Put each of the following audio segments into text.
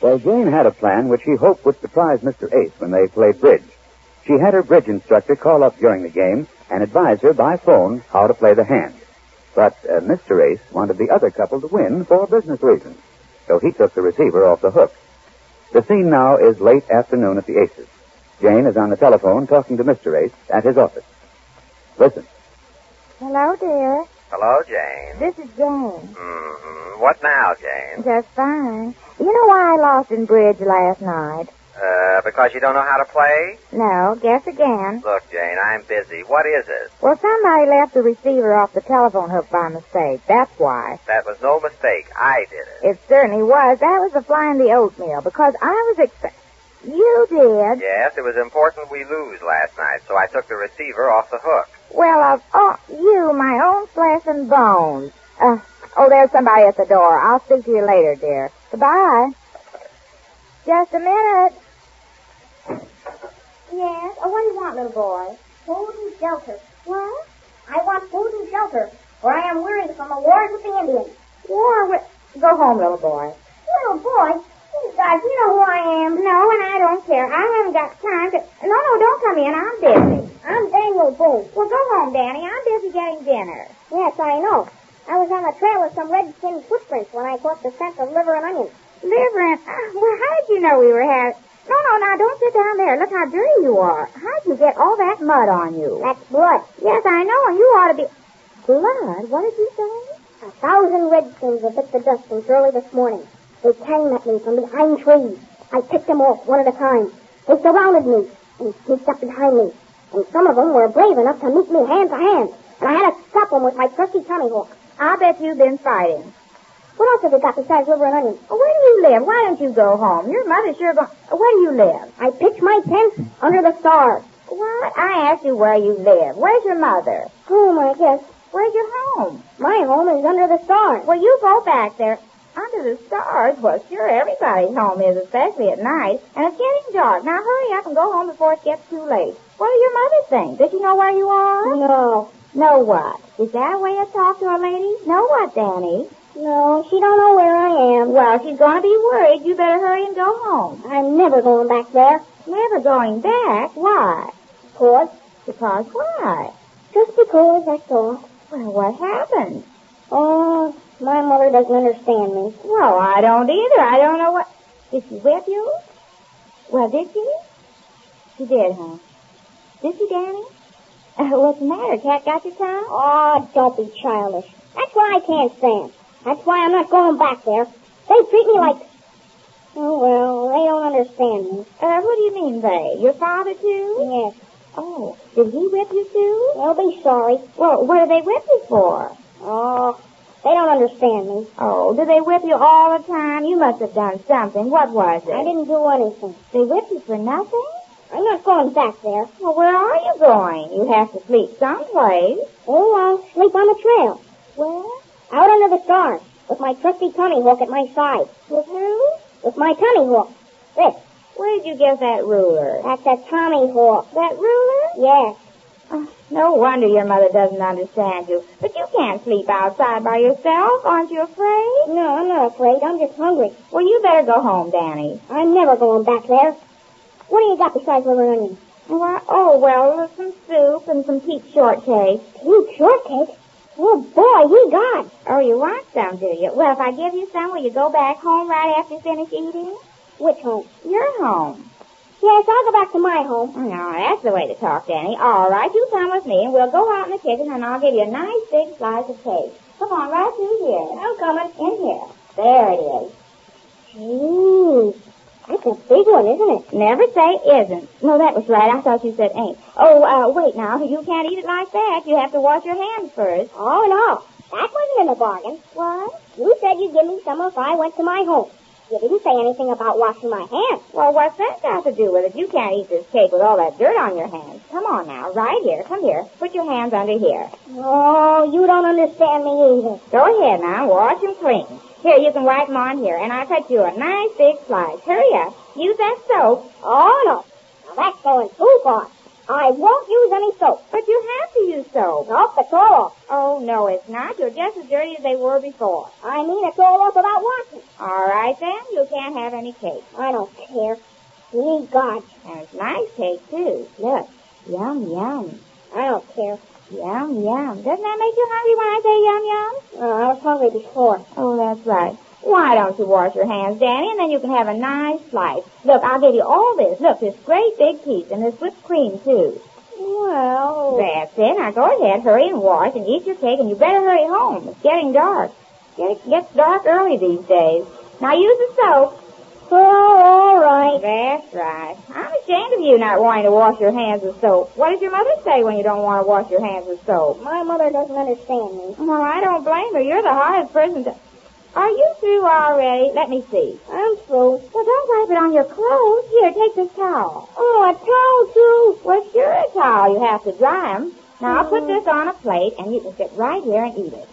Well, Jane had a plan which she hoped would surprise Mr. Ace when they played bridge. She had her bridge instructor call up during the game and advise her by phone how to play the hand. But Mr. Ace wanted the other couple to win for business reasons, so he took the receiver off the hook. The scene now is late afternoon at the Aces. Jane is on the telephone talking to Mr. Ace at his office. Listen. Hello, dear. Hello, Jane. This is Jane. Mm-hmm. What now, Jane? Just fine. You know why I lost in bridge last night? Because you don't know how to play? No, guess again. Look, Jane, I'm busy. What is it? Well, somebody left the receiver off the telephone hook by mistake. That's why. That was no mistake. I did it. It certainly was. That was the fly in the oatmeal, because I was You did? Yes, it was important we lose last night, so I took the receiver off the hook. Well, you, my own flesh and bones. There's somebody at the door. I'll speak to you later, dear. Goodbye. Just a minute. Yes? Oh, what do you want, little boy? Food and shelter. What? I want food and shelter, for I am weary from the wars with the Indians. Go home, little boy. Little boy? You guys, you know who I am. No, and I don't care. I haven't got time to... No, don't come in. I'm busy. I'm Daniel Boone. Well, go home, Danny. I'm busy getting dinner. Yes, I know. I was on the trail of some redskin footprints when I caught the scent of liver and onions. Liver and... well, how did you know we were having... No, now, don't sit down there. Look how dirty you are. How'd you get all that mud on you? That's blood. Yes, I know, and you ought to be... Blood? What did you say? 1,000 redskins have bit the dust since early this morning. They came at me from behind trees. I picked them off one at a time. They surrounded me and sneaked up behind me. And some of them were brave enough to meet me hand to hand. And I had to stop them with my trusty tomahawk. I'll bet you've been fighting. What else have you got besides liver and onions? Where do you live? Why don't you go home? Your mother's sure going... Where do you live? I pitch my tent under the stars. What? I asked you where you live. Where's your mother? Home, I guess. Where's your home? My home is under the stars. Well, you go back there. Under the stars? Well, sure, everybody's home is, especially at night. And it's getting dark. Now, hurry up and go home before it gets too late. What do your mother think? Does she know where you are? No. Know what? Is that a way to talk to a lady? Know what, Danny? No, she don't know where I am. Well, she's going to be worried. You better hurry and go home. I'm never going back there. Never going back? Why? Because. Because why? Just because, that's all. Well, what happened? Oh, my mother doesn't understand me. Well, I don't either. I don't know what... Did she whip you? Well, did she? She did, huh? Did she, Danny? What's the matter? Cat got your tongue? Oh, don't be childish. That's what I can't stand. That's why I'm not going back there. They treat me like... Oh, well, they don't understand me. What do you mean, they? Your father, too? Yes. Oh, did he whip you, too? They'll be sorry. Well, what do they whip you for? Oh, they don't understand me. Oh, do they whip you all the time? You must have done something. What was it? I didn't do anything. They whipped you for nothing? I'm not going back there. Well, where are you going? You have to sleep someplace. Oh, I'll sleep on the trail. Where? Out under the stars, with my trusty tomahawk at my side. With who? With my tomahawk. This. Where did you get that ruler? That's a tomahawk. That ruler? Yes. No wonder your mother doesn't understand you. But you can't sleep outside by yourself. Aren't you afraid? No, I'm not afraid. I'm just hungry. Well, you better go home, Danny. I'm never going back there. What do you got besides liver and onions? Some soup and some peach shortcake. Peach shortcake? Oh, boy, ye God. Oh, you want some, do you? Well, if I give you some, will you go back home right after you finish eating? Which home? Your home. Yes, I'll go back to my home. No, that's the way to talk, Danny. All right, you come with me, and we'll go out in the kitchen, and I'll give you a nice big slice of cake. Come on, right through here. I'm coming. In here. There it is. Gee, that's a big one, isn't it? Never say isn't. No, that was right. I thought you said ain't. Oh, wait now. You can't eat it like that. You have to wash your hands first. Oh, no. That wasn't in the bargain. What? You said you'd give me some if I went to my home. You didn't say anything about washing my hands. Well, what's that got to do with it? You can't eat this cake with all that dirt on your hands. Come on now. Right here. Come here. Put your hands under here. Oh, you don't understand me either. Go ahead now. Wash them clean. Here, you can wipe them on here, and I'll cut you a nice big slice. Hurry up. Use that soap. Oh, no. Now, that's going too far. I won't use any soap. But you have to use soap. Nope, it's all off. Oh, no, it's not. You're just as dirty as they were before. I mean, it's all off without washing. All right, then. You can't have any cake. I don't care. You need God. And it's nice cake, too. Look. Yum, yum. I don't care. Yum, yum. Doesn't that make you hungry when I say yum, yum? I was hungry before. Oh, that's right. Why don't you wash your hands, Danny, and then you can have a nice slice. Look, I'll give you all this. Look, this great big piece, and this whipped cream, too. Well... That's it. Now go ahead, hurry and wash and eat your cake, and you better hurry home. It's getting dark. It gets dark early these days. Now use the soap. Oh, all right. That's right. I'm ashamed of you not wanting to wash your hands with soap. What does your mother say when you don't want to wash your hands with soap? My mother doesn't understand me. Well, I don't blame her. You're the hardest person to... Are you through already? Let me see. I'm through. Well, don't wipe it on your clothes. Here, take this towel. Oh, a towel, too? Well, sure, a towel. You have to dry them. Now, I'll put this on a plate, and you can sit right here and eat it.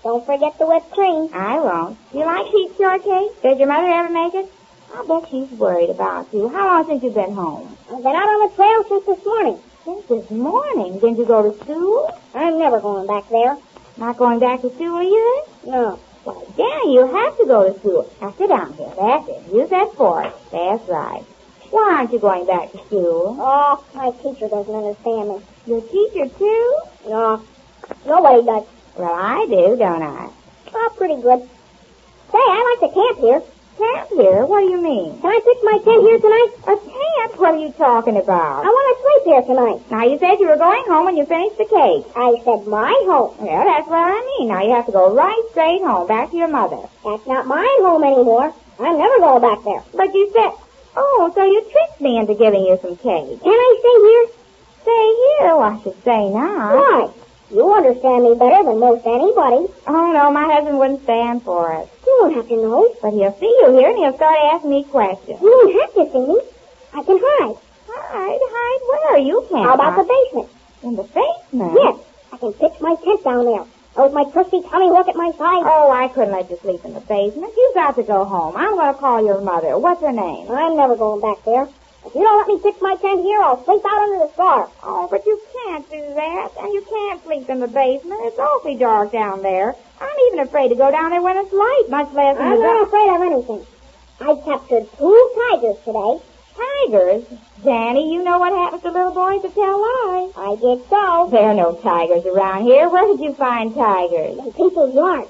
Don't forget the whipped cream. I won't. You like peach shortcake? Did your mother ever make it? I bet she's worried about you. How long since you've been home? I've been out on the trail since this morning. Since this morning? Didn't you go to school? I'm never going back there. Not going back to school either? No. Why, Danny, you have to go to school. Now, sit down here. That's it. Use that fork. That's right. Why aren't you going back to school? Oh, my teacher doesn't understand me. Your teacher, too? No. Nobody does. Well, I do, don't I? Oh, pretty good. Say, I like to camp here. Camp here? What do you mean? Can I pitch my tent here tonight? A tent? What are you talking about? I want to sleep here tonight. Now, you said you were going home when you finished the cake. I said my home. Well, that's what I mean. Now, you have to go right straight home, back to your mother. That's not my home anymore. I'm never going back there. But you said... Oh, so you tricked me into giving you some cake. Can I stay here? Stay here? Well, I should say not. Why? You understand me better than most anybody. Oh, no, my husband wouldn't stand for it. You don't have to know. But he'll see you here, and he'll start asking me questions. You don't have to see me. I can hide. Hide where? You can't. How about the basement? In the basement? Yes. I can pitch my tent down there. With my trusty Tommy hook at my side. Oh, I couldn't let you sleep in the basement. You've got to go home. I'm going to call your mother. What's her name? I'm never going back there. If you don't let me pitch my tent here, I'll sleep out under the stars. Oh, but you can't do that. And you can't sleep in the basement. It's awfully dark down there. I'm even afraid to go down there when it's light, much less in the I'm dark. not afraid of anything. I captured 2 tigers today. Tigers? Danny, you know what happens to little boys that tell lies. I did so. There are no tigers around here. Where did you find tigers? In people's yards.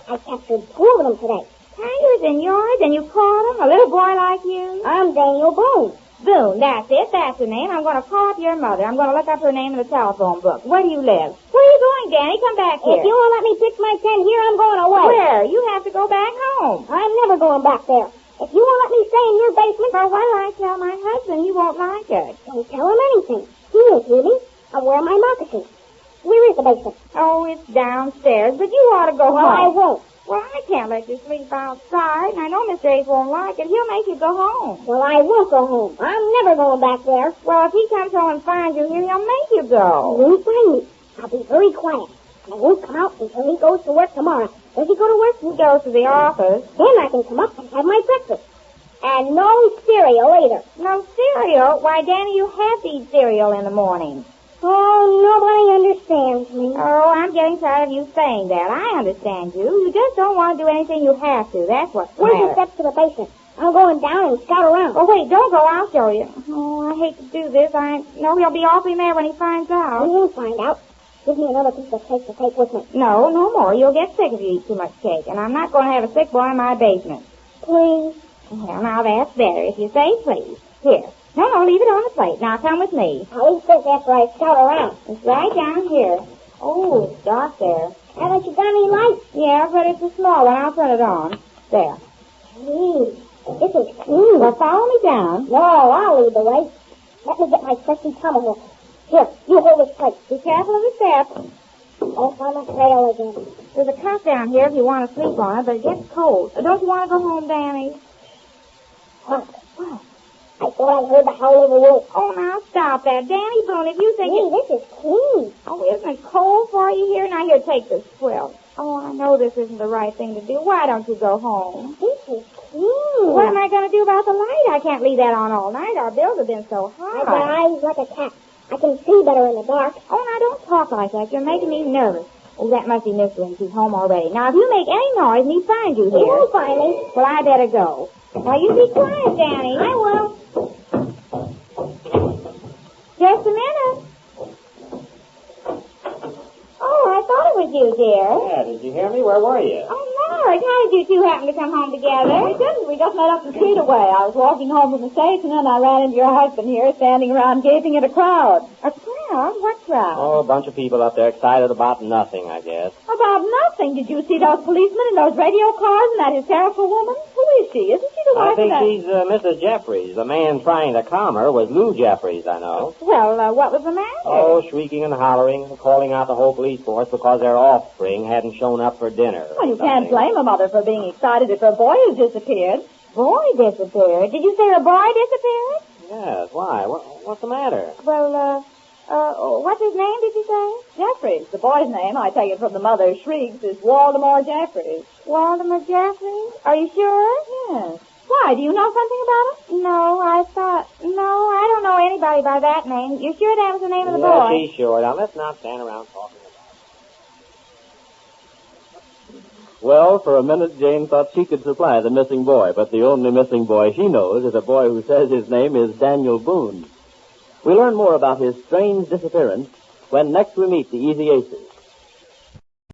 I captured 2 of them today. Tigers in yards, and you caught them? A little boy like you? I'm Daniel Boone. Boone, that's it. That's the name. I'm going to call up your mother. I'm going to look up her name in the telephone book. Where do you live? Where are you going, Danny? Come back here. If you won't let me pitch my tent here, I'm going away. Where? You have to go back home. I'm never going back there. If you won't let me stay in your basement... Well, what do I tell my husband? He won't like it. Don't tell him anything. He won't hear me. I'll wear my moccasins. Where is the basement? Oh, it's downstairs, but you ought to go home. Well, I won't. Well, I can't let you sleep outside, and I know Mr. Ace won't like it. He'll make you go home. Well, I won't go home. I'm never going back there. Well, if he comes home and finds you here, he'll make you go. He won't find me. I'll be very quiet. I won't come out until he goes to work tomorrow. Does he go to work? He goes to the office. Then I can come up and have my breakfast. And no cereal either. No cereal? Why, Danny, you have to eat cereal in the morning. Oh, nobody understands me. Oh, I'm getting tired of you saying that. I understand you. You just don't want to do anything you have to. That's what's the Where's matter. the steps to the basement? I'm going down and scout around. Oh, wait, don't go. I'll show you. Oh, I hate to do this. No, he'll be awfully mad when he finds He out. won't find out. Give me another piece of cake to take with me. No more. You'll get sick if you eat too much cake, and I'm not going to have a sick boy in my basement. Please. Well, now that's better, if you say please. Here. No, leave it on the plate. Now come with me. I'll eat this after I scout around. It's right down here. Oh, it's dark there. Haven't you got any light? Yeah, but it's a small one. I'll turn it on. There. Gee, this is clean. Well, follow me down. No, I'll lead the way. Let me get my trusty tomahawk. Here, you hold this plate. Be careful of the steps. Off on the trail again. There's a cot down here if you want to sleep on it, but it gets cold. Don't you want to go home, Danny? What? I thought I heard the howl of a wolf. Oh, now stop that. Danny Boone, if you think Hey, this is clean. Oh, isn't it cold for you here? Now, here, take this quilt. Oh, I know this isn't the right thing to do. Why don't you go home? This is clean. What am I going to do about the light? I can't leave that on all night. Our bills have been so high. I've got eyes like a cat. I can see better in the dark. Oh, now don't talk like that. You're making me nervous. Oh, that must be Mr. Ace. He's home already. Now, if you make any noise and he finds you He here... won't find me. Well, I better go. Now, you be quiet, Danny. I will. Just a minute. Oh, I thought it was you, dear. Yeah, did you hear me? Where were you? Oh, Lord, how did you two happen to come home together? We didn't. We just met up the street away. I was walking home from the station, and I ran into your husband here, standing around gaping at a crowd. A crowd? What crowd? Oh, a bunch of people up there excited about nothing, I guess. About nothing. Did you see those policemen and those radio cars and that hysterical woman? Who is she? Isn't she the I wife think of that... she's Mrs. Jeffries. The man trying to calm her was Lou Jeffries, I know. Well, what was the matter? Oh, shrieking and hollering and calling out the whole police force because their offspring hadn't shown up for dinner. Well, you can't blame a mother for being excited if her boy has disappeared. Boy disappeared. Did you say her boy disappeared? Yes, why? What's the matter? Well, what's his name, did you say? Jeffries. The boy's name, I take it from the mother's shrieks, is Waldemar Jeffries. Waldemar Jeffries? Are you sure? Yes. Why? Do you know something about him? No, I don't know anybody by that name. You sure that was the name of the Yeah, boy? she's sure. Now, let's not stand around talking about it. Well, for a minute, Jane thought she could supply the missing boy, but the only missing boy she knows is a boy who says his name is Daniel Boone. We learn more about his strange disappearance when next we meet the Easy Aces.